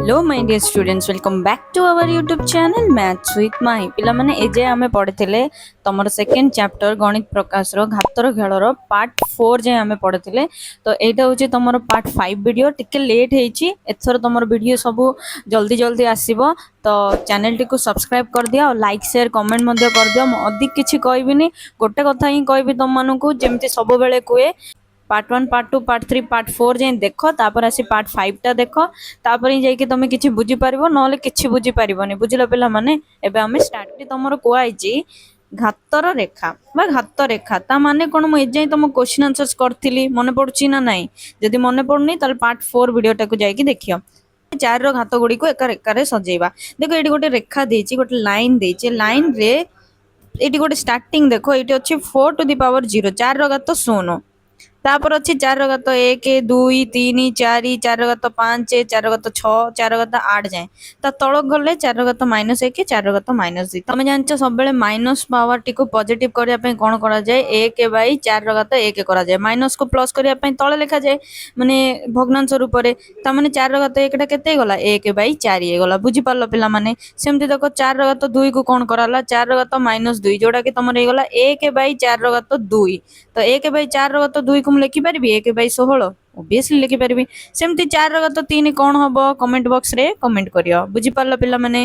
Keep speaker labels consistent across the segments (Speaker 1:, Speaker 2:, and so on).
Speaker 1: Hello my dear students welcome back to our YouTube channel maths with Mahi पिला माने एजे आमे पढ़िथिले तमर सेकंड चैप्टर गणित प्रकाश रो घातर खेलर पार्ट 4 जे आमे पढ़िथिले तो एटा होची तमर पार्ट 5 वीडियो टिके लेट हेची एथर तमर वीडियो सब जल्दी जल्दी आसीबो तो चैनल टी को सब्सक्राइब कर दिया और लाइक शेयर कमेंट मध्य कर दिया म अधिक किछि कहबिनी गोटे कथा ही कहबी तुम मानकू जेमति सब बेले कुए पार्ट 1 पार्ट 2 पार्ट 3 पार्ट 4 जे देखो तापर आसी पार्ट 5 टा देखो तापर ही जाई कि तुम किछि बुझी पारिबो नले किछि बुझी पारिबोनी बुझिलो पिला माने एबे हमें स्टार्ट तमरो कोआइची घातर रेखा बा घात रेखा ता माने कोन मु एजाई तुम क्वेश्चन आंसर्स करथिली मने पडुची ना नाही जदि मने पडुनी ताल पार्ट 4 वीडियो टाको जाई कि देखियो चार रो घात गुडी को एक रेखा रे सजेइबा देखो एडी गोटे रेखा देछि गोटे लाइन देछि लाइन रे एटी गोटे स्टार्टिंग देखो एटी अछि 4 टू द पावर 0 4 रो घात 0 तापर अच्छी चार गत एक दुई तीन चार चार गत पांच चार गत चार गत आठ जाए ता तल गले चार गत -1 चार गत -2 तुम जानछ सब बेले माइनस पावर टी को पॉजिटिव करिया पई कोन करा जाए 1/4 करा जाए माइनस को प्लस करिया पई तले लिखा जाए माने भग्नांश रूप रे ता माने 4 गत 1 टा केते गला 1/4 हे गला बुझी पारलो पिला माने सेमति देखो 4 गत 2 को कोन कराला 4 गत -2 जोडा कि तमर हे गला 1/4 गत 2 तो 1/4 गत 2 को लिखि पारबी 1/16 ओबियसली लिखि पारबी सेमति 4 गत 3 कोन हबो कमेंट बॉक्स रे कमेंट करियो बुझी पारलो पिला माने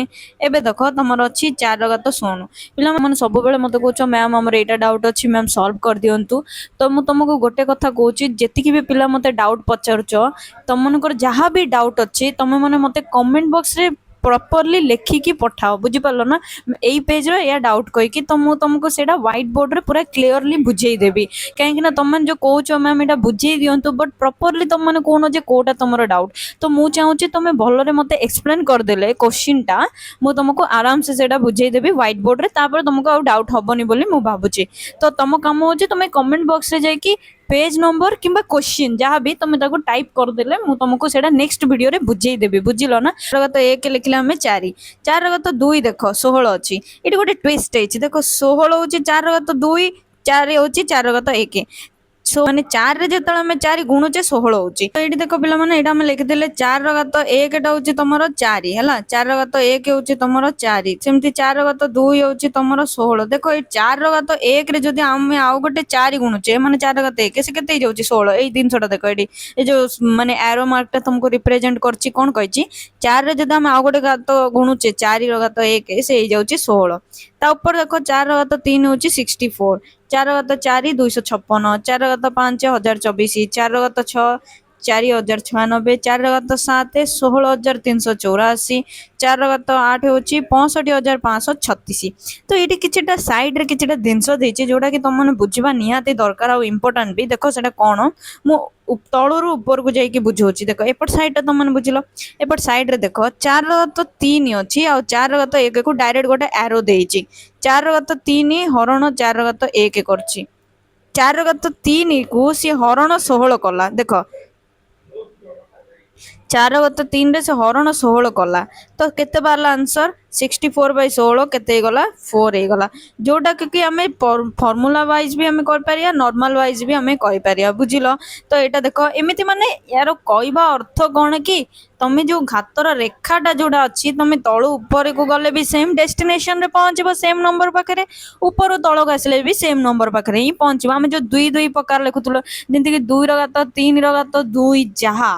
Speaker 1: एबे देखो तमर अछि 4 गत 16 पिला माने सब बेले मते कहछो मैम हमर एटा डाउट अछि मैम सॉल्व कर दियंतु तो मु तुमको गोटे कथा कहूची जेतिकी भी पिला मते डाउट पचारछो तमनकर जहां भी डाउट अछि तमे माने मते कमेंट बॉक्स रे प्रॉपर्ली लेखिकी पठाओ बुझी पारलो ना एई पेज रे या डाउट कहि कि तुमको सेटा व्हाइट बोर्ड रे पूरा क्लियरली बुझेई देबी कहीं ना तुम जो कौच मैम एटा बुझे दिंतु बट प्रॉपर्ली तुम मैंने कौन जे कोटा तुम डाउट तो मु चाहूँ तुम भलरे मते एक्सप्लेन करदेले क्वेश्चन टा मु तुमको आराम से सेटा बुझेई देबी व्हाइट बोर्ड रे तापर तुमको आ डाउट हबनी बोली मु भाबुची तो तुम काम हो तुम कमेंट बॉक्स रे जाई पेज नंबर किंबा क्वेश्चन जहाँ भी तुम ताको टाइप करदेले मु तुमको सेटा नेक्स्ट वीडियो रे बुझेई देबी बुझिलो ना गत 1 लिखले हमें 4 4 गत 2 देखो 16 अछि एटी गोटे ट्विस्ट है देखो 16 होची 4 गत 2 4 होची 4 गत 1 सो माने 4 रे जेतल हम 4 गुणुचे 16 होची तो एठी देखो पिला माने एटा हम लिखि देले 4 रो घात 1 टा होची तमरो 4 हला 4 रो घात 1 होची तमरो 4 सेमति 4 रो घात 2 होची तमरो 16 देखो ए 4 रो घात 1 रे जदी हम आउ गोटे 4 गुणुचे माने 4 रो घात 1 से केते जाउची 16 एई दिन छोटा देखो एठी ए जो माने एरो मार्क टा तुमको रिप्रेजेंट करची कोन कहची 4 रे जदी हम आउ गोटे घात गुणुचे 4 रो घात 1 से एई जाउची 16 ता ऊपर देखो 4 रो घात 3 होची 64 4 गत 4 256 4 गत 5 1024 4 गत 6 4096 4 गत 7 16384 4 गत 8 होची 65536 तो ये किछटा साइड रे किछटा जिंस देछि जोडा कि तुम माने बुझिबा निहाती दरकार आ इंपोर्टेंट भी देखो सेटा कोन मु तळरू ऊपर को जाई कि बुझौची देखो एपट साइड ता तुम माने बुझिलो एपट साइड रे देखो 4 गत 3 अछि आ 4 गत 1 को डायरेक्ट गोटे एरो देछि 4 गत 3 हरण 4 गत 1 करछि 4 गत 3 को सी हरण 16 कला देखो 4 गत 3 रे से हरण 16 कला तो केते बारला आंसर 64/16 केते गला 4 हे गला जोटा कि हमें फार्मूला वाइज भी हमें कर पारिया नॉर्मल वाइज भी हमें कहि पारिया बुझिलो तो एटा देखो एमिति माने यार कहबा अर्थ कोन कि तमे जो घातर रेखाटा जोड़ा अच्छी तुम तलू ऊपर को गले भी सेम डेस्टिनेशन रे पहुंचबो सेम नंबर पाखरे ऊपर तल को आसले भी सेम नंबर पाखरे ही पहुंचबो आमे जो दुई दुई प्रकार लिखुतलो जेंति कि 2 रो घात 3 रो घात 2 जहा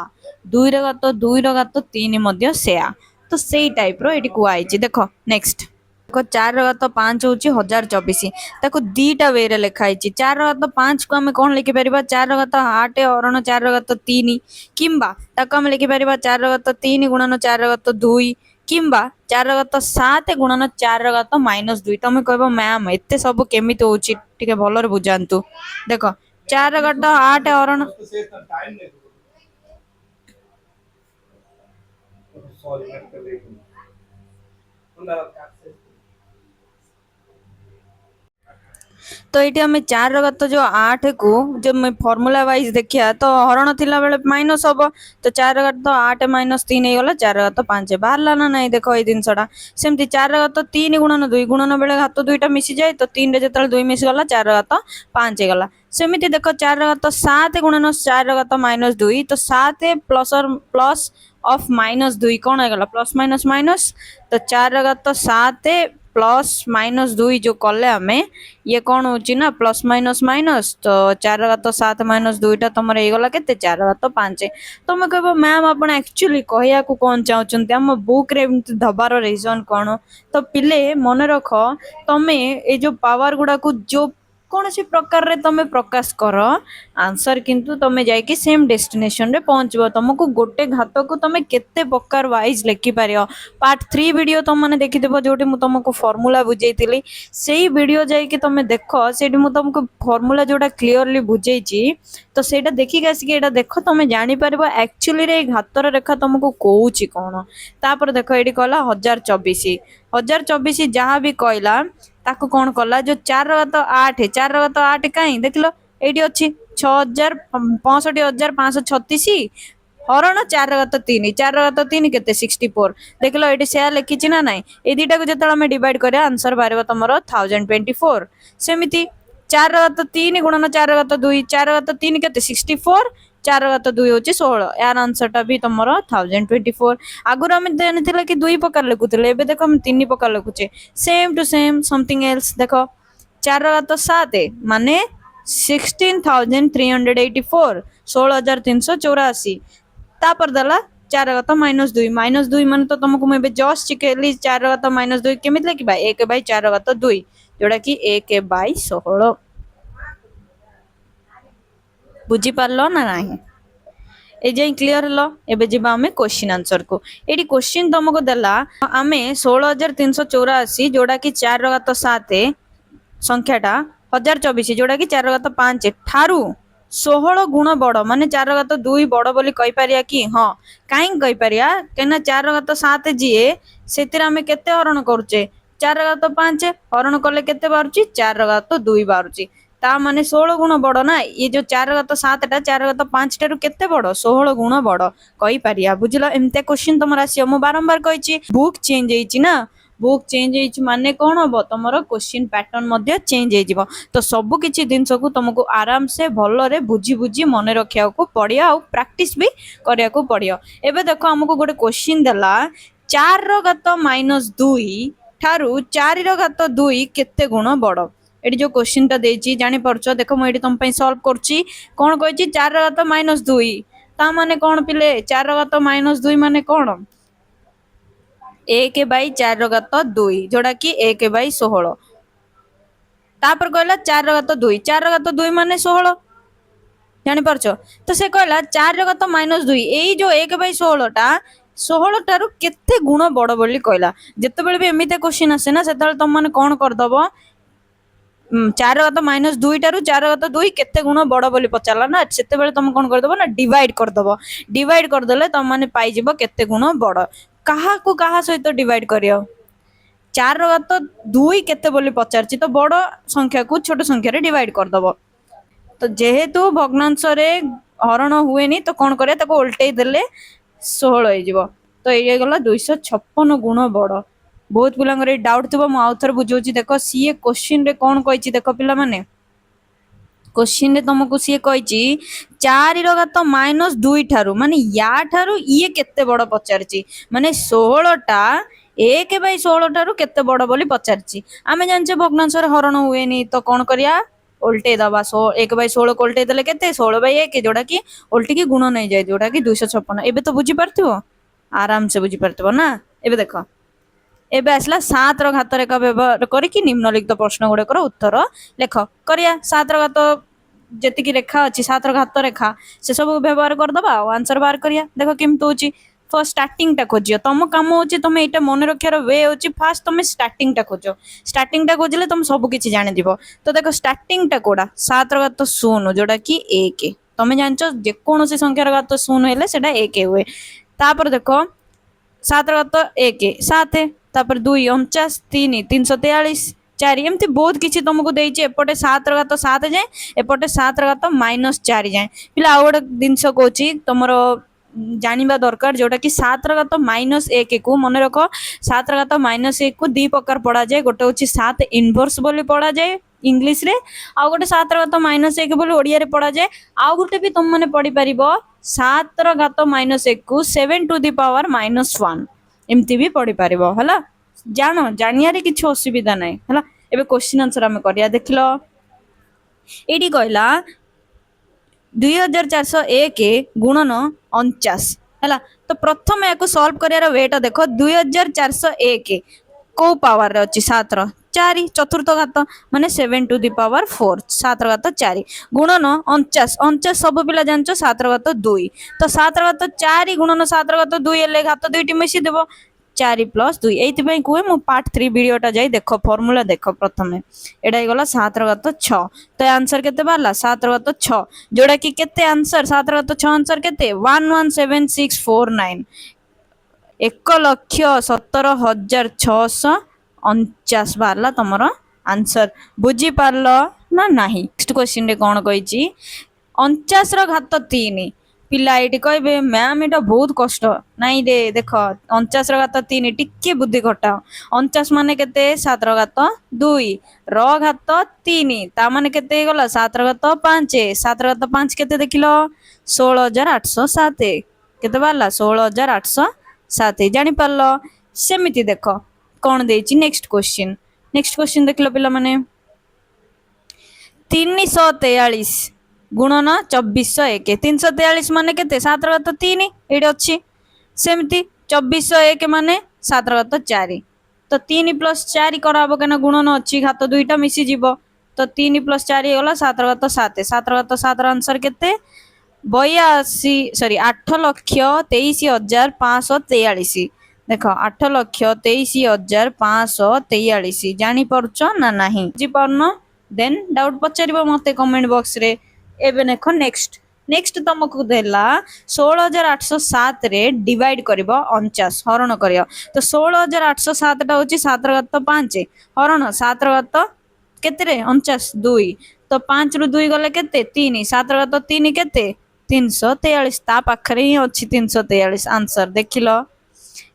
Speaker 1: 2 रो घात 2 रो घात 3 मध्य सेया तो सेई टाइप रो एटी को आइची देखो नेक्स्ट देखो 4 रो घात 5 होची 1024 ताको दीटा वे रे लिखा आइची 4 रो घात 5 को हमें कोन लिखि परिबा 4 रो घात 8 हरण 4 रो घात 3 किंबा ताको हम लिखि परिबा 4 रो घात 3 गुणन 4 रो घात 2 किंबा 4 रो घात 7 गुणन 4 रो घात -2 तमे कहबो मैम एते सब केमिति होची ठीक भलो रे बुझांतु देखो 4 रो घात 8 हरण तो ये आम 4 जो 8 को जो फर्मूला वाइज देखिया तो हरण थिला बेले माइनस हम तो 4 -8 -3 होगा 4 बाहर ना ना देख ये जिनसा सेमती 4 गुणन 2 गुणन बेले घात 2टा मिसी जाए तो 3 रे जो 2 मिसीगला 4 गला सेमती देख 4 गुणन 4 -2 तो 7 प्लस ऑफ -2 कौन है प्लस माइनस माइनस तो 4 प्लस -2 जो कले आम ये कौन हो प्लस माइनस माइनस तो 4 -7 तुम गला के 4 तुम कह मैम आप एक्चुअली कहया कौन चाहते आम बुक रे दबार रिजन कौन तो पिले मन रख तुम्हें ये जो पावर गुड़ा को जो कौन सी प्रकार रे तमे प्रकाश कर आंसर किंतु तमे जाइकी सेम डेस्टिनेशन रे पहुंचबो तुमको गोटे घात को तमे केते प्रकार वाइज लिखि पारियो पार्ट 3 वीडियो तुम माने देखि देबो जोटी मु तुमको फार्मूला बुझेइतिली सेही वीडियो जाइकी तमे देखो सेठी मु तुमको फार्मूला जोटा क्लियरली बुझेइची तो सेटा देखि आसिक एटा देखो तमे जानि पारिबो एक्चुअली रे घातर रेखा तुमको कहूची कोन तापर देखो एठी कहला 1024 जहाँ भी कहला ताको कौन कला जो 4 कहीं देख लो ये अच्छी 6,65,536 हरण 4 केते 64 देख लो ये से लिखी ना ना ये दुटा को जो डिवाइड कर आंसर बाहर तुम 1024 सेमती 4 गुणन 4 केते 64 4 हूँ 16 यार आंसर टा भी तुम 1024 आगुरी आम जानी कि 2 प्रकार लिखुले देख हम 3 प्रकार लिखुचे same to same something else देख 4 माने 16,384 16,384 तापर दला 4 -2 माने तो तुमको मुझे जस्ट चिकेली 4 -2 केमी लिखा 1/4 जोड़ा कि 1/16 बुझी पारलो ना नहीं ए जाई क्लियर हलो एबे जिबा हमें क्वेश्चन आंसर को एडी क्वेश्चन तुमको देला आमे 16,384 जोड़ा कि 4 संख्याटा 1024 जोड़ा कि 4 ठारू 16 गुण बड़ माने 4 बड़ बोली कहि पारिया कि हाँ कहीं कहि पारिया केना 4 जीए सेतिर आमे केते हरण करूचे 4 हरण कले केते बारुची 4 बारुची ता माने 16 गुण बड़ ना ये जो 4 टा 4 ठारू केते बड़ 16 गुण बड़ कहि पारिया बुझलो एमते क्वेश्चन तुम आसी मु बारंबार कहिची बुक चेंज होईची ना बुक चेंज होईची माने कोन हो तुमरो क्वेश्चन पैटर्न मध्ये चेंज होई जिवो तो सब किछि जिंस को तुमको आराम से भलो रे बुझी बुझी मन रखिया को पड़िया और प्रैक्टिस भी करिया को पड़ियो एबे देखो हमको गोटे क्वेश्चन देला 4 - 2 ठारू 4 केते गुण बड़ एटी जो क्वेश्चन टा देछि जानि परछो देखो म एटी तुम पई सॉल्व करछि कोन कहछि 4 - 2 ता माने कोन पिले 4 - 2 माने कोन 1/4 जोड़ा कि 1/16 तापर कहला 4 माने 16 जानि परछो तो से कहला 4 - 2 एई जो 1/16 टा 16 टारू केते गुण बड़ बोली कहला जते बेले भी एमिते क्वेश्चन आसे ना सेतल तुम माने कोन कर दबो 4 - 2 टारू 4 केते गुण बड़ बोली पचारला ना सेते बेले तुम कोन कर दबो ना डिवाइड कर देले तुम माने पाई जिवो केते गुण बड़ कहा को कहा सहित डिवाइड करियो 4 केते बोली पचारची तो बड़ संख्या को छोट संख्या रे डिवाइड कर दबो तो जेहेतु भग्नांश रे हरण हुएनी तो कौन करे ताको उल्टे देले 16 हो जिवो तो ये गला 256 गुण बड़ बहुत पिलांगरे डाउट थबो म आउथर बुझोची देखो सीए क्वेश्चन रे कौन कहिची देखो पिला माने क्वेश्चन रे तुमको सी कही 4 - 2 ठारू माने या ठारू ये केते बड़ पचारची माने 16 टा 1/16 ठारू केते बड़ बोली पचारची आमे जानचे भग्नांश रे हरण हुएनी तो कौन करिया उल्टे दबा 1/16 को उल्टे देले केते 16/1 जोड़ा कि उल्टी की गुण नहीं जाए जोड़ा कि 256 एबे तो बुझी पारथिबो आराम से बुझी पारथिबो ना एबे देखो एबे आसला 7 रो घात रेखा व्यवहार करिकी निम्नलिखित प्रश्न गुड़कर उत्तर लेख करिया 7 रो घात जेतिकी रेखा अच्छी 7 रो घात रेखा से सब व्यवहार करदबा आंसर बाहर करिया देखो केमती होची फर्स्ट स्टार्टिंग टा खोजियो तुम काम होची तुम एटा मन रखियार वे होची फास्ट तुम स्टार्टिंग टा खोजो स्टार्टिंग टा खोजले तुम सब किछि जानि दिबो तो देखो स्टार्टिंग टा कोडा 7 रो घात 0 जोडा कि 1 तुम जानचो जे कोनोसी संख्यार घात 0 हेले सेटा 1 हुए तापर देखो 7 रो घात 1 7 तापर 2 49 3 343 चारि एमती बहुत किसी तुमको देइछि एपटे 7 ର घात 7 जाए एपटे 7 ର घात -4 जाए पिला आ गोटे जिनस कहूँ तुमर जानिबा दरकार जोटा कि 7 ର घात -1 को मन रख 7 ର घात -1 को दी प्रकार पढ़ा जाए गोटे हूँ 7 इनवर्स बोली पढ़ा जाए इंग्लिश रे आ गोटे 7 ର घात -1 बोली ओडिया रे पढ़ा जाए आ गोटे भी तुम मैंने पढ़ी पार 7 ର घात -1 को 7 टू दी पावर -1 एमती भी पढ़ी पार है जान जानिया किसी असुविधा ना है एबे क्वेश्चन आंसर आम करिया देख लो ये कहला 2401 गुणन 49 है तो प्रथम या सॉल्व करार वेटा देख 2401 को पावर अच्छी 7 ର 4 चतुर्थ घात माने 7 टू दी पावर 4 7 ର घात 4 गुणन 49 सब पिला जानछ 7 ର घात 2 तो 7 ର घात 4 गुणन 7 ର घात 2 हेले घात दुईटी मिसी देबो 4 + 2 एथि कहे मु पार्ट 3 वीडियोटा जाई देख फॉर्मूला देख प्रथम एटा गला 7 ର घात 6 तो आंसर केते बारला 7 ର घात 6 जोड़ा कि केते आंसर 7 ର घात 6 आंसर केते 117649 1,17,649 बारला तुमर आंसर बुझी पारल ना नहीं। नेक्स्ट क्वेश्चन रे कोन कहिची 49 ର घात 3 पिला ये कहे मैम यहाँ बहुत कष्ट नाई रे देख 49 ର घात 3 टिके बुद्धि घटाओ 49 माने केते 7 ର घात 2 ର घात 3 ता माने केते गला 7 ର घात 5 7 ର घात 5 केते देखिलो 16,807 केते बारला 16,807 जानि पारलो सेमिति देख कौन देछि नेक्स्ट क्वेश्चन देखलो पिला माने 343 गुणन 2401 343 माने केते 7 ର घात 3 एडी अछि सेमती 2401 माने 7 ର घात 4 तो 3 + 4 कराबो केना गुणन अछि घात दुईटा मिसी जीवो तो 3 + 4 होला 7 ର घात 7 7 ର घात 7 ର आंसर केते 8,23,543 देख 8,23,543 जानी परछ ना नहीं बुझी परनो देन डाउट पचारिबो मते कमेंट बॉक्स रे एबे देखो नेक्स्ट तुमको देला 16,807 रे डिवाइड करिवो 49 हरण करियो तो 16,807 टा होची 7 ର घात 5 हरण 7 ର घात केते रे 49 2 तो 5 रु 2 गले केते 3 7 ର घात 3 केते 343 ता पाखरे ही अछि 343 आंसर देखिलो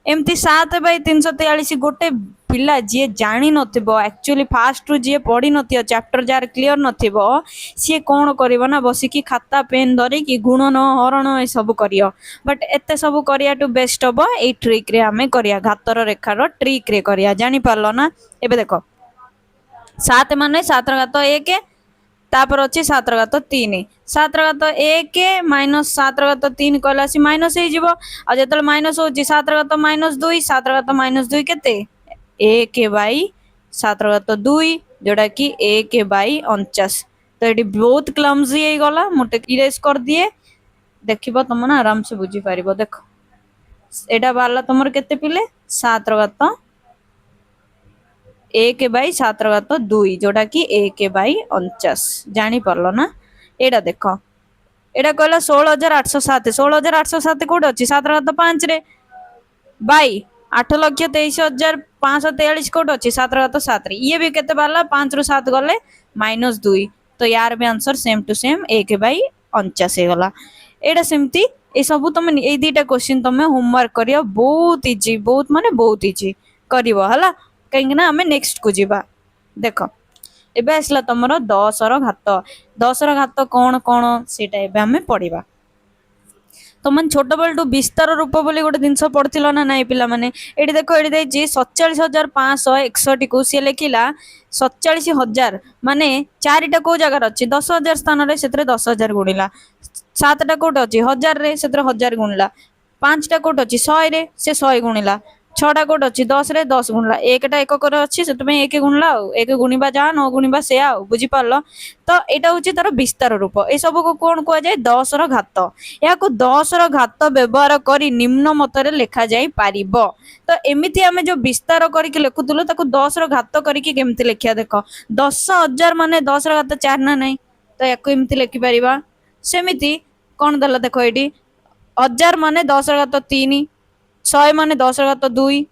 Speaker 1: एमती 7/343 गोटे पिला जी जानी नथिबो एक्चुअली फास्ट रु जी पढ़ी नथियो चैप्टर जार क्लियर नथिबो सी कोन करिवो ना बसिकी खाता पेन धरि कि गुणन हरण ए सब करियो बट एते सब करिया टू बेस्ट हबो ए ट्रिक रे हमें करिया घातर रेखार ट्रिक रे करिया जानी पारलो ना एबे देखो 7 माने 7 ର घात 1 तापर अच्छी 7 ର घात 3 7 ର घात 1 - 7 ର घात 3 कहला सी माइनस हे जिवो आ जेतल माइनस होची 7 ର घात -2 7 ର घात -2 केते 1/7 ର घात 2 जोड़ा कि 1/49 तो ये बहुत क्लमजी हे गला मोटे इरेज कर दिए देखिबो तुम ना आराम से बुझी पारिबो देखो एटा बारला तुमर केते पिले 7 ର घात 1/7 ର घात 2 जोड़ा कि 1/49 जानी परलो ना एटा देखो एटा कहला 16,807 16,807 कोड अछि 7 ର घात 5 रे बाई 8,23,543 कोड अछि 7 ର घात 7 रे ये भी केते बारला 5 रु 7 गले -2 तो यार भी आंसर सेम टू सेम 1/49 हे गला एटा सेमती ए सब तुम ए दीटा क्वेश्चन तुम होमवर्क करियो बहुत इजी बहुत माने बहुत इजी करिवो हला कहीं ना हमें नेक्स्ट को जीवा देख एबे आसला तुमर 10 ର घात 10 ର घात कौन कौन सेटा एबे हमें पढ़िबा तुम छोट बेलू विस्तार रूप बोली गोटे जिनस पढ़थिल ना नाई पिला माने एठी देखो एठी देछि 47,561 को सी लिखिला 47,000 माने 4टा को जगह अछि 10,000 स्थान रे सेतरे 10,000 गुणिला 7टा कोट अछि 1000 रे सेतरे 1000 गुणिला 5टा कोट अछि 100 रे से 100 गुणिला 6टा कोट अछि 10 रे 10 गुणिला 1टा एकक रे अछि सेतमे 1 गुणिला आ 1 गुणिबा जा 9 गुणिबा से आ बुझी पारलो तो एटा होछि तार विस्तार रूप ए सब को कोन को जाय 10 ର घात या को 10 ର घात व्यवहार करी निम्न मतरे लेखा जाय पारिबो तो एमिति हमें जो विस्तार करी के लिखुतलो ताको 10 ର घात करी के केमति लेखिया देखो 10,000 माने 10 ର घात 4 ना नहीं तो याको एमति लिखि परिबा सेमिति कोन दला देखो एडी 1000 माने 10 ର घात 3 100 माने 10 ର घात 2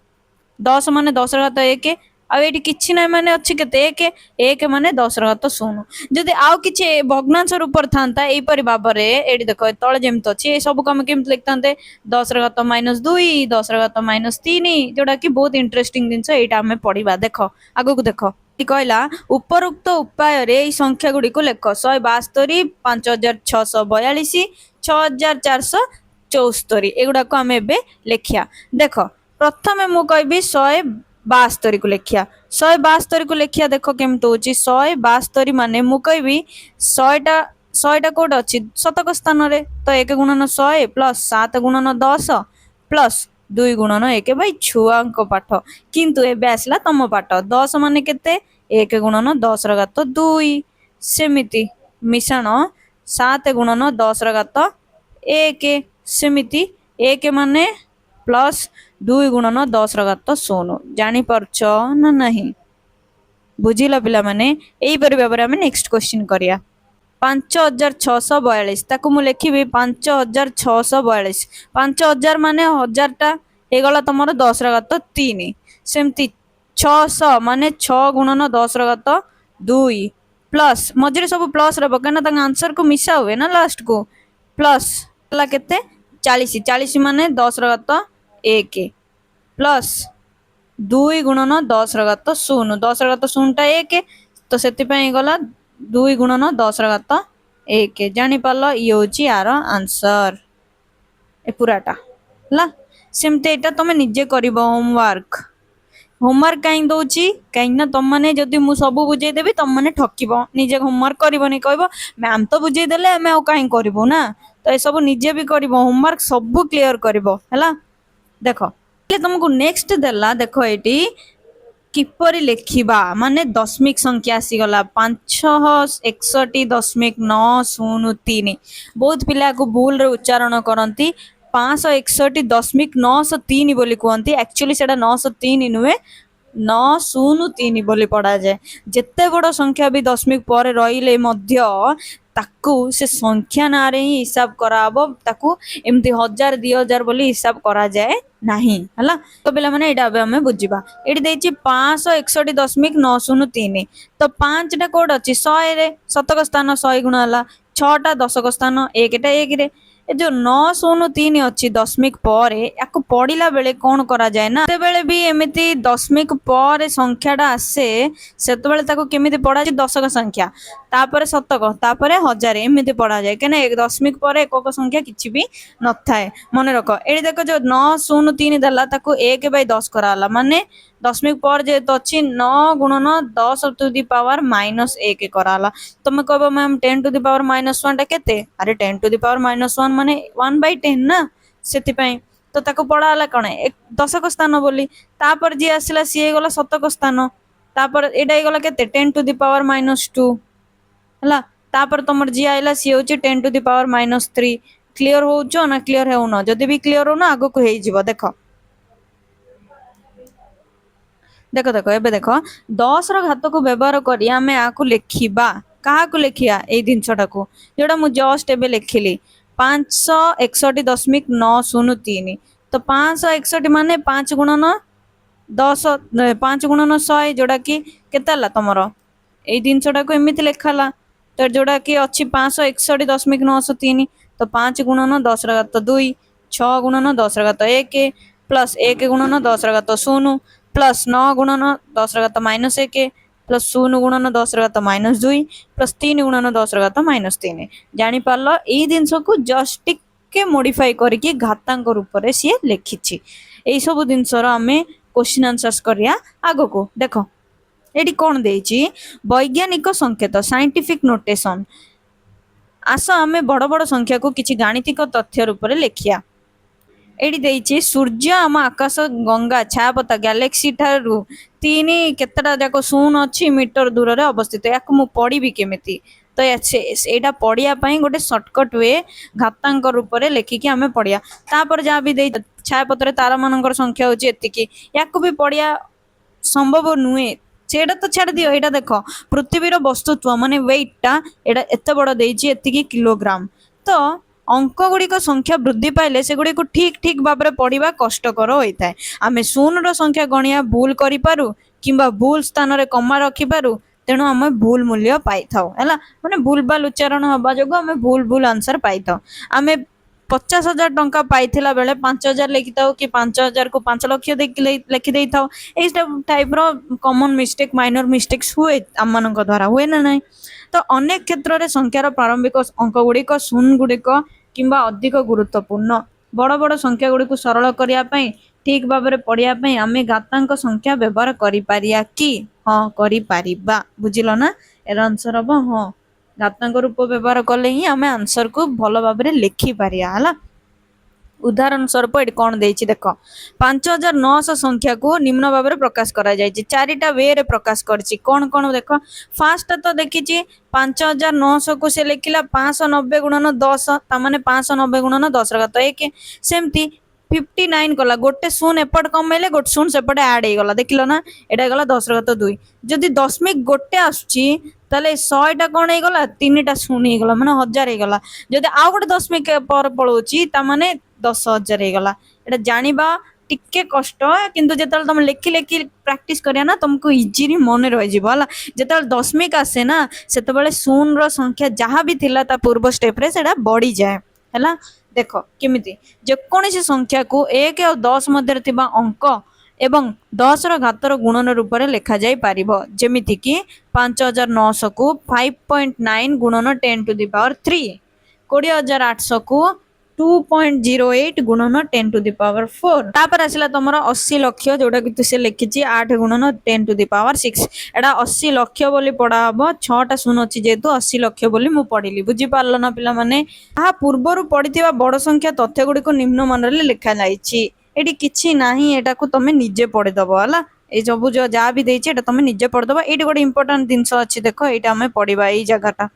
Speaker 1: 10 माने 10 ର घात 1 ଆଉ ଏଇଠି କିଛି ନାହିଁ ମାନେ ଅଛି କେତେ ଏକ ଏକ ମାନେ 10 ଯଦି ଆଉ କିଛି ଭଗ୍ନାଂଶ ରୂପରେ ଥାନ୍ତା ଏଇପରି ଭାବରେ ଏଇଠି ଦେଖ ତଳେ ଯେମିତି ଅଛି ଏ ସବୁକୁ ଆମେ କେମିତି ଲେଖିଥାନ୍ତେ 10⁻2 10⁻3 ଯୋଉଟା କି ବହୁତ ଇଣ୍ଟରେଷ୍ଟିଂ ଜିନିଷ ଏଇଟା ଆମେ ପଢିବା ଦେଖ ଆଗକୁ ଦେଖ କହିଲା ଉପରୋକ୍ତ ଉପାୟରେ ଏଇ ସଂଖ୍ୟା ଗୁଡିକୁ ଲେଖ 172 5642 6474 ଏଗୁଡାକୁ ଆମେ ଏବେ ଲେଖିବା ଦେଖ ପ୍ରଥମେ ମୁଁ କହିବି 172 କୁ ଲେଖିବା 172 କୁ ଲେଖିବା ଦେଖ କେମିତି ହଉଛି 172 ମାନେ ମୁଁ କହିବି 100ଟା କୋଉଟା ଅଛି ଶତକ ସ୍ଥାନରେ ତ 1 ଗୁଣନ 100 ପ୍ଲସ୍ 7 ଗୁଣନ 10 ପ୍ଲସ୍ 2 ଗୁଣନ 1 ଭାଇ ଛୁଆଙ୍କ ପାଠ କିନ୍ତୁ ଏବେ ଆସିଲା ତମ ପାଠ 10 ମାନେ କେତେ 1 ଗୁଣନ 10⁻2 ସେମିତି ମିଶାଣ 7 ଗୁଣନ 10⁻1 ସେମିତି 1 ମାନେ ପ୍ଲସ୍ 2 ଗୁଣନ 10⁻0 ଜାଣିପାରୁଛ ନା ନାହିଁ ବୁଝିଲ ପିଲାମାନେ ଏଇପରି ଭାବରେ ଆମେ ନେକ୍ସଟ କ୍ୱେଶ୍ଚିନ୍ କରିବା 5642 ତାକୁ ମୁଁ ଲେଖିବି 5642 5000 ମାନେ 1000ଟା ହେଇଗଲା ତମର 10⁻3 ସେମିତି 600 ମାନେ 6 ଗୁଣନ 10⁻2 ପ୍ଲସ୍ ମଝିରେ ସବୁ ପ୍ଲସ୍ ରହିବ କାହିଁକିନା ତାଙ୍କ ଆନ୍ସରକୁ ମିଶା ହୁଏ ନା ଲାଷ୍ଟକୁ ପ୍ଲସ୍ ହେଲା କେତେ 40 ମାନେ 10⁻1 ପ୍ଲସ୍ 2 ଗୁଣନ 10⁻0 10⁻0ଟା 1 ତ ସେଥିପାଇଁ ଗଲା 2 ଗୁଣନ 10⁻1 ଜାଣିପାରିଲ ଇଏ ହଉଛି ଆର ଆନ୍ସର ଏ ପୁରାଟା ହେଲା ସେମିତି ଏଇଟା ତମେ ନିଜେ କରିବ ହୋମୱାର୍କ କାହିଁକି ଦଉଛି କାହିଁକିନା ତମମାନେ ଯଦି ମୁଁ ସବୁ ବୁଝେଇଦେବି ତମମାନେ ଠକିବ ନିଜେ ହୋମୱାର୍କ କରିବନି କହିବ ମ୍ୟାମ ତ ବୁଝେଇଦେଲେ ଆମେ ଆଉ କାହିଁ କରିବୁ ନା ତ ଏସବୁ ନିଜେ ବି କରିବ ହୋମୱାର୍କ ସବୁ କ୍ଲିୟର କରିବ ହେଲା ଦେଖ ତମକୁ ନେକ୍ସଟ ଦେଲା ଦେଖ ଏଇଠି କିପରି ଲେଖିବା ମାନେ ଦଶମିକ ସଂଖ୍ୟା ଆସିଗଲା 561.903 ବହୁତ ପିଲାକୁ ଭୁଲରେ ଉଚ୍ଚାରଣ କରନ୍ତି 561.903 ବୋଲି କୁହନ୍ତି ଆକ୍ଚୁଆଲି ସେଟା 903 ନୁହେଁ 903 ବୋଲି ପଢାଯାଏ ଯେତେ ବଡ ସଂଖ୍ୟା ବି ଦଶମିକ ପରେ ରହିଲେ ମଧ୍ୟ ତାକୁ ସେ ସଂଖ୍ୟା ନାଁରେ ହିଁ ହିସାବ କରାହବ ତାକୁ ଏମିତି 1000 2000 ବୋଲି ହିସାବ କରାଯାଏ ନାହିଁ ହେଲା ତ ପିଲାମାନେ ଏଇଟା ଏବେ ଆମେ ବୁଝିବା ଏଠି ଦେଇଛି 561.903 ତ 5ଟା କୋଉଟା ଅଛି 100ରେ ଶତକ ସ୍ଥାନ 100 ଗୁଣ ହେଲା 6ଟା ଦଶକ ସ୍ଥାନ 1ଟା 1ରେ ଏ ଯୋଉ 903 ଅଛି ଦଶମିକ ପରେ ୟାକୁ ପଢିଲା ବେଳେ କଣ କରାଯାଏ ନା ସେତେବେଳେ ବି ଏମିତି ଦଶମିକ ପରେ ସଂଖ୍ୟାଟା ଆସେ ସେତେବେଳେ ତାକୁ କେମିତି ପଢାଯାଏ ଦଶକ ସଂଖ୍ୟା ତାପରେ ଶତକ ତାପରେ 1000 ଏମିତି ପଢାଯାଏ କାହିଁକିନା ଦଶମିକ ପରେ ଏକକ ସଂଖ୍ୟା କିଛି ବି ନଥାଏ ମନେ ରଖ ଏଠି ଦେଖ ଯୋଉ 903 ଦେଲା ତାକୁ 1/10 କରାହେଲା ମାନେ ଦଶମିକ ପରେ ଯେହେତୁ ଅଛି 9 ଗୁଣନ 10⁻1 କରାହେଲା ତମେ କହିବ ମ୍ୟାମ 10⁻1 ଟା କେତେ ଆରେ 10⁻1 ମାନେ 1/10 ନା ସେଥିପାଇଁ ତ ତାକୁ ପଢା ହେଲା କଣ ଦଶକ ସ୍ଥାନ ବୋଲି ତାପରେ ଯିଏ ଆସିଲା ସିଏ ହେଇଗଲା ଶତକ ସ୍ଥାନ ତାପରେ ଏଇଟା ହେଇଗଲା କେତେ 10⁻2 ହେଲା ତାପରେ ତମର ଯିଏ ଆଇଲା ସିଏ ହଉଛି 10⁻3 କ୍ଲିୟର ହଉଛ ନା କ୍ଲିୟର ହେଉନ ଯଦି ବି କ୍ଲିୟର ହଉନ ଆଗକୁ ହେଇଯିବ ଦେଖ ଦେଖ ଦେଖ ଏବେ ଦେଖ 10ର ଘାତକୁ ବ୍ୟବହାର କରି ଆମେ ଆକୁ ଲେଖିବା କାହାକୁ ଲେଖିବା ଏଇ ଜିନିଷଟାକୁ ଯୋଉଟା ମୁଁ ଜଷ୍ଟ ଏବେ ଲେଖିଲି 561.903 ତ 561 ମାନେ 5 ଗୁଣନ 10 5 ଗୁଣନ 100 ଯୋଉଟା କି କେତେ ହେଲା ତମର ଏଇ ଜିନିଷଟାକୁ ଏମିତି ଲେଖା ହେଲା ତ ଯୋଉଟା କି ଅଛି 561.903 ତ 5 ଗୁଣନ 10⁻2 6 ଗୁଣନ 10⁻1 ପ୍ଲସ୍ 1 ଗୁଣନ 10⁻0 ପ୍ଲସ୍ 9 ଗୁଣନ 10⁻−1 ପ୍ଲସ୍ 0 ଗୁଣନ 10⁻−2 ପ୍ଲସ୍ 3 ଗୁଣନ 10⁻−3 ଜାଣିପାରିଲ ଏଇ ଜିନିଷକୁ ଜଷ୍ଟ ଟିକେ ମୋଡିଫାଇ କରିକି ଘାତାଙ୍କ ରୂପରେ ସିଏ ଲେଖିଛି ଏଇ ସବୁ ଜିନିଷର ଆମେ କ୍ୱେଶ୍ଚିନ୍ ଆନ୍ସର୍ସ କରିବା ଆଗକୁ ଦେଖ ଏଠି କଣ ଦେଇଛି ବୈଜ୍ଞାନିକ ସଂକେତ ସାଇଣ୍ଟିଫିକ ନୋଟେସନ ଆସ ଆମେ ବଡ ବଡ ସଂଖ୍ୟାକୁ କିଛି ଗାଣିତିକ ତଥ୍ୟ ରୂପରେ ଲେଖିବା ଏଠି ଦେଇଛି ସୂର୍ଯ୍ୟ ଆମ ଆକାଶ ଗଙ୍ଗା ଛାୟାପଥା ଗ୍ୟାଲେକ୍ସି ଠାରୁ 3 କେତେଟା ଯାକ 0 ଅଛି ମିଟର ଦୂରରେ ଅବସ୍ଥିତ ୟାକୁ ମୁଁ ପଢିବି କେମିତି ତ ଏଇଟା ପଢିବା ପାଇଁ ଗୋଟେ ସର୍ଟକଟ ୱେ ଘାତାଙ୍କ ରୂପରେ ଲେଖିକି ଆମେ ପଢିବା ତାପରେ ଯାହା ବି ଦେଇ ଛାୟାପଥରେ ତାର ମାନଙ୍କର ସଂଖ୍ୟା ହଉଛି ଏତିକି ୟାକୁ ବି ପଢିବା ସମ୍ଭବ ନୁହେଁ ସେଇଟା ତ ଛାଡି ଦିଅ ଏଇଟା ଦେଖ ପୃଥିବୀର ବସ୍ତୁତ୍ୱ ମାନେ ୱେଟଟା ଏଇଟା ଏତେ ବଡ ଦେଇଛି ଏତିକି କିଲୋଗ୍ରାମ ତ अंक गुड़िक संख्या वृद्धि पाइले सेगुड़ी ठीक ठीक भाव में पढ़ा कष्टकर होता है। आम शून संख्या गणिया भूल करूँ किंबा भूल स्थान में कमा रखिपारू तेणु आम भूल मूल्य पाई था है माने भूल भाल उच्चारण हवा जो आम भूल भूल आंसर पाई था। आम 50,000 टंका पाइथिला बेले 5,000 लिखि था कि 5,000 को 5 लाख लिखिदे था। टाइप रो कॉमन मिस्टेक माइनर मिस्टेक्स हुए आम मान द्वारा हुए ना नहीं। तो अनेक क्षेत्र में संख्यार प्रारंभिक अंक गुड़िक शून्य गुड़िक किंबा अधिक गुरुत्वपूर्ण बड़ बड़ संख्या गुड़ी को सरल करने ठीक भाव में पढ़ाई आम घातांक संख्या व्यवहार करिपारिया कि हाँ करिपारिबा बुझिल ना एर आंसर हम हाँ घातांक रूप व्यवहार कले ही आम आंसर को भल भाव में लिखि पारिया है। उदाहरण स्वरूप ये कौन देछि देख 5,900 संख्या को निम्न भाव में प्रकाश करा जायछि चारिटा वे रे प्रकाश करछि कौन कौन देख फास्ट तो देखिछि 5,900 को से लिखिला 590 गुणन 10 तामाने 590 गुणन 10 घात 1 सेमती 59 कला गोटे शून्य एपट कमेले गोटे शून्य सेपटे आड हो गला देखिल ना एटा गला 10 घात 2 जदि दशमिक गोटे आसुछि ताले 100टा कौन हो गला 3टा शून्य हो गला माने 1000 हो गला जदि आउ गोटे दशमिक पर पळौछि तामाने 10,000 हो गला एटा जानिबा टिके कष्ट किंतु जेतल तुम लेखि लेखि प्रैक्टिस करिया ना तुमको इजीली मन रहि जिवो हला जेतल दशमिक आसे ना सेतबेले शून्य रो संख्या जहाँ भी थिला ता पूर्व स्टेप रे सेटा बढ़ी जाए हला देख केमिति जेकोसी संख्या को 1 और 10 मध्य थिबा अंक एवं 10 रो घातर गुणन रूप में लिखा जाई पारिबो जेमिति कि 5,900 को 5.9 गुणन 10 टू द पावर 3 20,800 को 2.08 गुणन 10 टू द पावर 4 तापर आसिला तमरो 80 लाख जोटा कि तुसे लिखिछि 8 गुणन 10 टू द पावर 6 एडा 80 लाख बोली पढ़ा हबो 6टा शून्य अछि जेतु 80 लाख बोली मु पढ़िली बुझी पारलो ना पिला माने आ पूर्वरु पढ़िथिबा बड़ संख्या तथ्य गुडी को निम्न मान रे लिखा जाईछि एडी किछि नाही एटा को तमे निजे पढ़ि दबो हला ए सब जो जा भी देछि एटा तमे निजे पढ़ि दबो एडी गोटे इंपोर्टेंट जिंस अछि देखो एटा हमें पढ़िबा एई जगहटा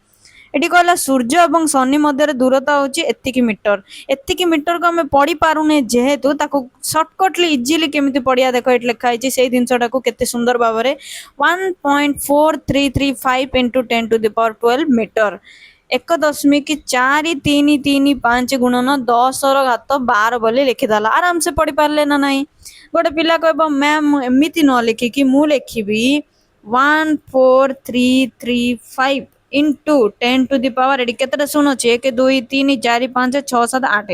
Speaker 1: एटी कहला सूर्य और शनि मध्य दूरता होची एतिकी मीटर को आम पढ़ी पारुने जेहेतु ताको शॉर्टकटली इजीली केमिति पढ़िया देखो एट लिखा है से जिनटा को केते सुंदर भाव में 1.4335 into 10 to the power 12 metre 1.4335 गुणन 10 घात 12 बोली लिखिदेला आराम से पढ़ी पारे ना नहीं गोटे पिला कह मैम एमती न लिखिकी मु लिखी 14335 इंटू 10 टू द पावर एटी केतेटा शून्य अच्छे 1 2 3 4 5 6 7 8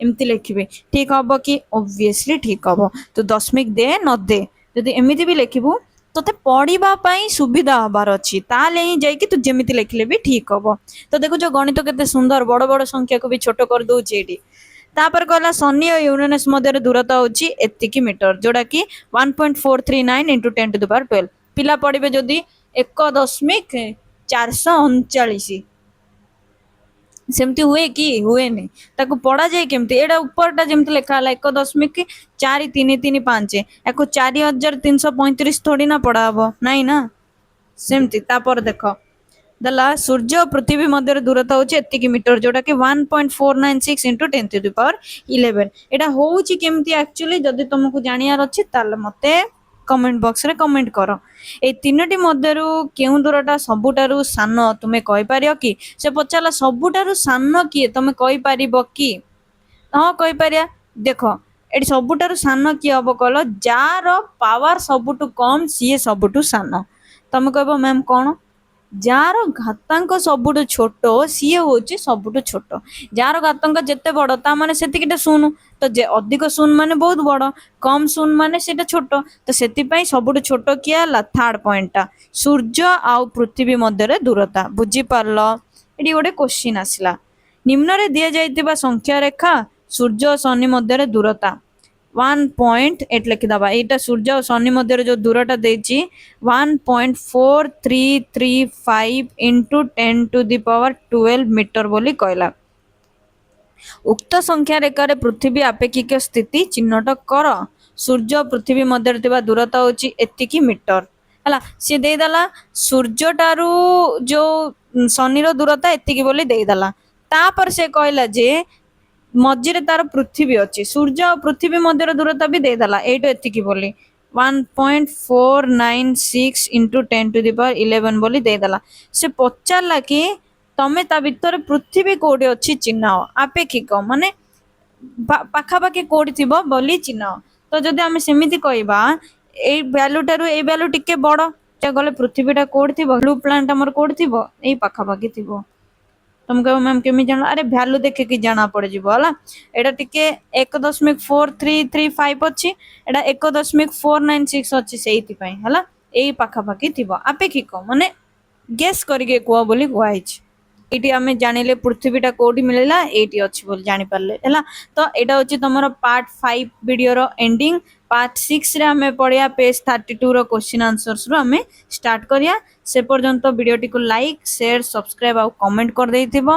Speaker 1: एमती लिखे ठीक हम कि ऑब्वियसली ठीक हम तो दशमिक दे न दे जदि एमती भी लिखबू तो पढ़ाई सुविधा हबार अच्छी ताले ही जाकि तू जमी लिखले भी ठीक हम तो देखो जो गणित केते सुंदर बड़ बड़ संख्या को भी छोट कर दूची एटी तापर कहला शनि और यूरेनस मध्य दूरता होची एतिकी मीटर जोड़ा कि 1.439 इंटू 10 टू द पावर 12 पिला पढ़े जदि 1.439 सेमती हुए कि हुए नहीं ताको पढ़ा जाए केमती एडा ऊपरटा जेमती लिखा है 1.4335 याको 4,335 थोड़ी ना पढ़ा हम नहीं ना सेमती तापर देख दला सूर्य और पृथ्वी मध्य दूरता होची एतिकी मीटर जोटा कि 1.496 इंटू 10 टू द पावर 11 एडा होची केमती एक्चुअली जदि तुमको जानियार अछि ताले मते कमेंट बॉक्स रे कमेंट करो ए तीनोटी मध्यरु केउ दूरटा सबुटारु सान तुमे कहि पारियो कि से पचाला सबुटारु सान किए तुमे कहि पारिबो कि हां कहि पारिया देखो एटी सबुटारु सान कि हबो कहलो जार पावर सबुटु कम सीए सबुटु सान तुमे कहबो मैम कोन जार घातांक सबुटु छोट सीए होची सबुटु छोट जार घातांक जेते बड़ ता माने सेतिकिटा शून्य तो जे अधिक शून्य माने बहुत बड़ कम शून्य माने सेटा छोट तो सेति पई सबुटु छोट किया ला थर्ड पॉइंटटा सूर्य आ पृथ्वी मध्य रे दूरता बुझी पारलो एडी गोटे क्वेश्चन आसिला निम्न रे दिया जाइतिबा संख्या रेखा सूर्य और शनि मध्य रे दूरता 1.8 लिखिदबा एटा सूर्य और शनि मध्य जो दूरटा देछि 1.4335 into 10 to the power 12 metre बोली कहला उक्त संख्या रेखा रे पृथ्वी आपेक्षिक स्थिति चिन्हट कर सूर्य और पृथ्वी मध्य थिबा दूरता होछि एतिकी मीटर हला से दे दला सूर्य टारू जो शनि रो दूरता एतिकी बोली दे दला तापर से कहला जे मझे तार पृथ्वी अच्छी सूर्य और पृथ्वी मध्य दूरता भी देदेला एट एतिकी बोली 1.496 इंटू 10 टू द पावर 11 बोली देदेला से पचारा कि ତମେ ତା ଭିତରେ ପୃଥିବୀ କୋଉଠି ଅଛି ଚିହ୍ନାଅ। ଆପେକ୍ଷିକ ମାନେ ପାଖାପାଖି କୋଉଠି ଥିବ ବୋଲି ଚିହ୍ନାଅ। ତ ଯଦି ଆମେ ସେମିତି କହିବା ଏଇ ଭ୍ୟାଲୁ ଠାରୁ ଏଇ ଭ୍ୟାଲୁ ଟିକେ ବଡ ଗଲେ ପୃଥିବୀଟା କୋଉଠି ଥିବ, ବ୍ଲୁ ପ୍ଲାନେଟ ଆମର କୋଉଠି ଥିବ, ଏଇ ପାଖାପାଖି ଥିବ। ତମେ କହିବ ମ୍ୟାମ୍ କେମିତି ଜାଣିଲ? ଆରେ ଭ୍ୟାଲୁ ଦେଖିକି ଜଣା ପଡିଯିବ ହେଲା। ଏଇଟା ଟିକେ 1.4335 ଅଛି, ଏଇଟା 1.496 ଅଛି, ସେଇଥିପାଇଁ ହେଲା ଏଇ ପାଖାପାଖି ଥିବ। ଆପେକ୍ଷିକ ମାନେ ଗେସ୍ କରିକି କୁହ ବୋଲି କୁହାହେଇଛି। ଏଇଠି ଆମେ ଜାଣିଲେ ପୃଥିବୀଟା କୋଉଠି ମିଳିଲା, ଏଇଠି ଅଛି ବୋଲି ଜାଣିପାରିଲେ ହେଲା। ତ ଏଇଟା ହଉଛି ତମର ପାର୍ଟ 5 ଭିଡିଓର ଏଣ୍ଡିଙ୍ଗ। ପାର୍ଟ 6 ରେ ଆମେ ପଢିବା ପେଜ 32 ର କ୍ୱେଶ୍ଚିନ୍ ଆନ୍ସର୍ସ ରୁ ଆମେ ଷ୍ଟାର୍ଟ କରିବା। ସେ ପର୍ଯ୍ୟନ୍ତ ଭିଡିଓଟିକୁ ଲାଇକ୍, ସେୟାର, ସବସ୍କ୍ରାଇବ ଆଉ କମେଣ୍ଟ କରିଦେଇଥିବ।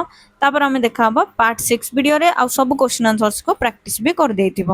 Speaker 1: ତାପରେ ଆମେ ଦେଖା ହବ ପାର୍ଟ 6 ଭିଡିଓରେ, ଆଉ ସବୁ କ୍ୱେଶ୍ଚିନ୍ ଆନ୍ସର୍ସ କୁ ପ୍ରାକ୍ଟିସ ବି କରିଦେଇଥିବ।